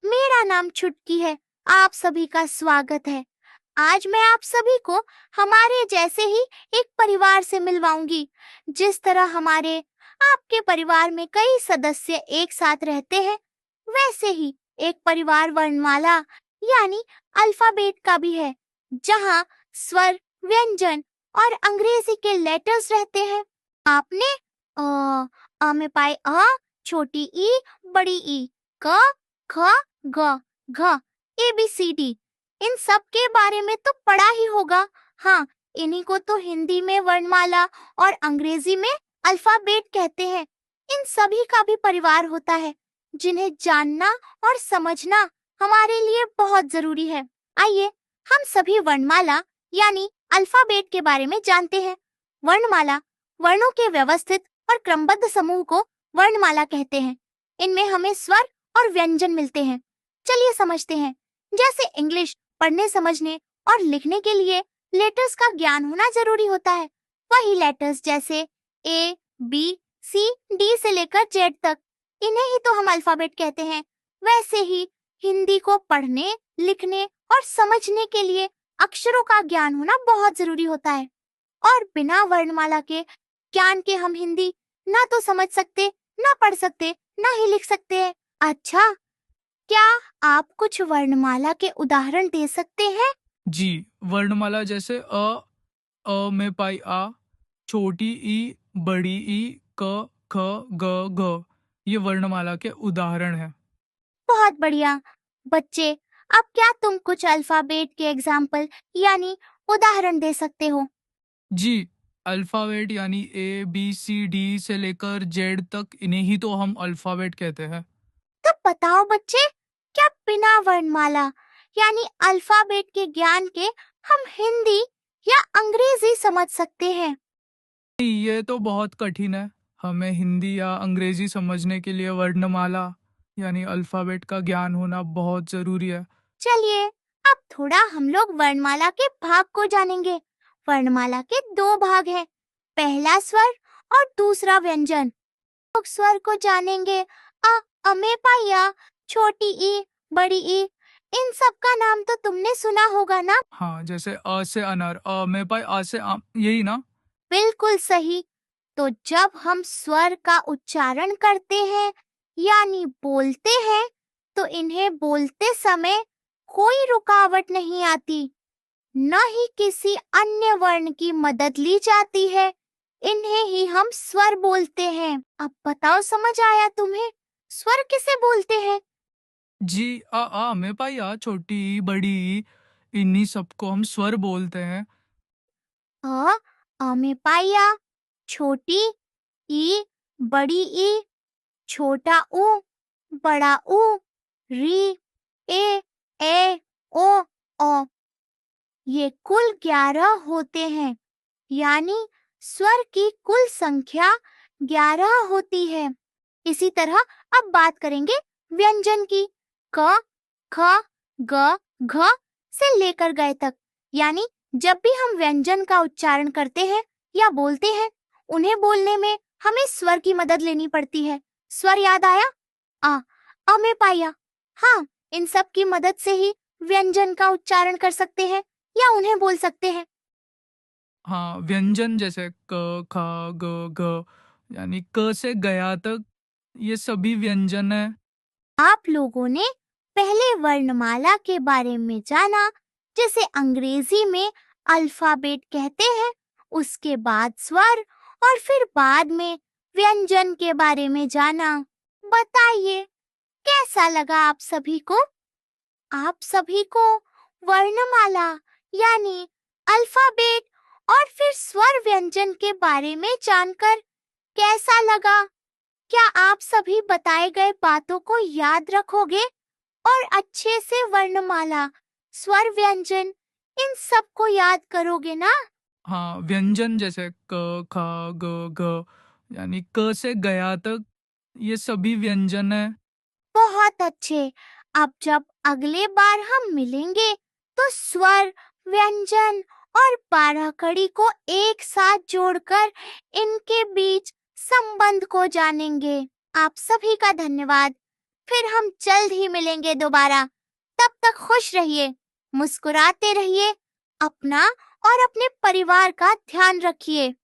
मेरा नाम छुटकी है। आप सभी का स्वागत है। आज मैं आप सभी को हमारे जैसे ही एक परिवार से मिलवाऊंगी। जिस तरह हमारे आपके परिवार में कई सदस्य एक साथ रहते हैं, वैसे ही एक परिवार वर्णमाला यानी अल्फाबेट का भी है, जहाँ स्वर, व्यंजन और अंग्रेजी के लेटर्स रहते हैं। आपने में पाई अ, छोटी ई, बड़ी ई, क, ख, ग, घ, ABCD, इन सब के बारे में तो पढ़ा ही होगा। हाँ, इन्हीं को तो हिंदी में वर्णमाला और अंग्रेजी में अल्फाबेट कहते हैं। इन सभी का भी परिवार होता है, जिन्हें जानना और समझना हमारे लिए बहुत जरूरी है। आइए हम सभी वर्णमाला यानी अल्फाबेट के बारे में जानते हैं। वर्णमाला वर्णों के व्यवस्थित और क्रमबद्ध समूह को वर्णमाला कहते हैं। इनमें हमें स्वर और व्यंजन मिलते हैं। चलिए समझते हैं। जैसे इंग्लिश पढ़ने, समझने और लिखने के लिए लेटर्स का ज्ञान होना जरूरी होता है, वही लेटर्स जैसे A, B, C, D से लेकर Z तक, इन्हें ही तो हम अल्फाबेट कहते हैं। वैसे ही हिंदी को पढ़ने, लिखने और समझने के लिए अक्षरों का ज्ञान होना बहुत जरूरी होता है। और बिना वर्णमाला के ज्ञान के हम हिंदी ना तो समझ सकते, ना पढ़ सकते, ना ही लिख सकते हैं। अच्छा, क्या आप कुछ वर्णमाला के उदाहरण दे सकते हैं? जी, वर्णमाला जैसे अ में पाई आ, छोटी ई, बड़ी ई, क, ख, ग, घ। ये वर्णमाला के उदाहरण हैं। बहुत बढ़िया। बच्चे, अब क्या तुम कुछ अल्फाबेट के एग्जाम्पल यानी उदाहरण दे सकते हो? जी, अल्फ़ाबेट यानी ए, बी, सी, डी से लेकर जेड तक, इन्हें ही तो हम अल्फ़ाबेट कहते हैं। तो बताओ बच्चे, क्या बिना वर्णमाला यानी अल्फाबेट के ज्ञान के हम हिंदी या अंग्रेजी समझ सकते हैं? ये तो बहुत कठिन है। हमें हिंदी या अंग्रेजी समझने के लिए वर्णमाला यानी अल्फ़ाबेट का ज्ञान होना बहुत ज़रूरी है। चलिए, अब थोड़ा हम लोग वर्णमाला के भाग को जानेंगे। वर्णमाला के दो भाग हैं, पहला स्वर और दूसरा व्यंजन। लोग स्वर को जानेंगे। अमे पाया, छोटी ई, बड़ी ई, इन सब का नाम तो तुमने सुना होगा ना? हाँ, जैसे अ से अनार, अ में पाई आ से आम, यही ना? बिल्कुल सही। तो जब हम स्वर का उच्चारण करते हैं यानी बोलते हैं, तो इन्हें बोलते समय कोई रुकावट नहीं आती, न ही किसी अन्य वर्ण की मदद ली जाती है। इन्हें ही हम स्वर बोलते हैं। अब बताओ, समझ आया तुम्हें? स्वर किसे बोलते हैं? जी, आ में पाई आ, छोटी बड़ी, इन्हीं सबको हम स्वर बोलते हैं। में पाया, छोटी ई, बड़ी ई, छोटा ऊ, बड़ा ऊ, री, ए, ओ। ये कुल 11 होते हैं, यानी स्वर की कुल संख्या 11 होती है। इसी तरह अब बात करेंगे व्यंजन की। क, ख, ग, घ से लेकर ग तक, यानी जब भी हम व्यंजन का उच्चारण करते हैं या बोलते हैं, उन्हें बोलने में हमें स्वर की मदद लेनी पड़ती है। स्वर याद आया? में पाया। हाँ, इन सब की मदद से ही व्यंजन का उच्चारण कर सकते हैं या उन्हें बोल सकते हैं। हाँ, व्यंजन जैसे क, ख, ग, घ, यानी क से गया तक, ये सभी व्यंजन है। आप लोगों ने पहले वर्णमाला के बारे में जाना, जिसे अंग्रेजी में अल्फाबेट कहते हैं, उसके बाद स्वर और फिर बाद में व्यंजन के बारे में जाना। बताइए, कैसा लगा आप सभी को? आप सभी को वर्णमाला यानी अल्फाबेट और फिर स्वर व्यंजन के बारे में जानकर कैसा लगा? क्या आप सभी बताए गए बातों को याद रखोगे और अच्छे से वर्णमाला, स्वर व्यंजन, इन सब को याद करोगे ना? हाँ, व्यंजन जैसे क, ख, ग, घ, यानी क से गया तक, ये सभी व्यंजन है। बहुत अच्छे। अब जब अगले बार हम मिलेंगे, तो स्वर, व्यंजन और 12 कड़ी को एक साथ जोड़कर इनके बीच संबंध को जानेंगे। आप सभी का धन्यवाद। फिर हम जल्द ही मिलेंगे दोबारा। तब तक खुश रहिए, मुस्कुराते रहिए, अपना और अपने परिवार का ध्यान रखिए।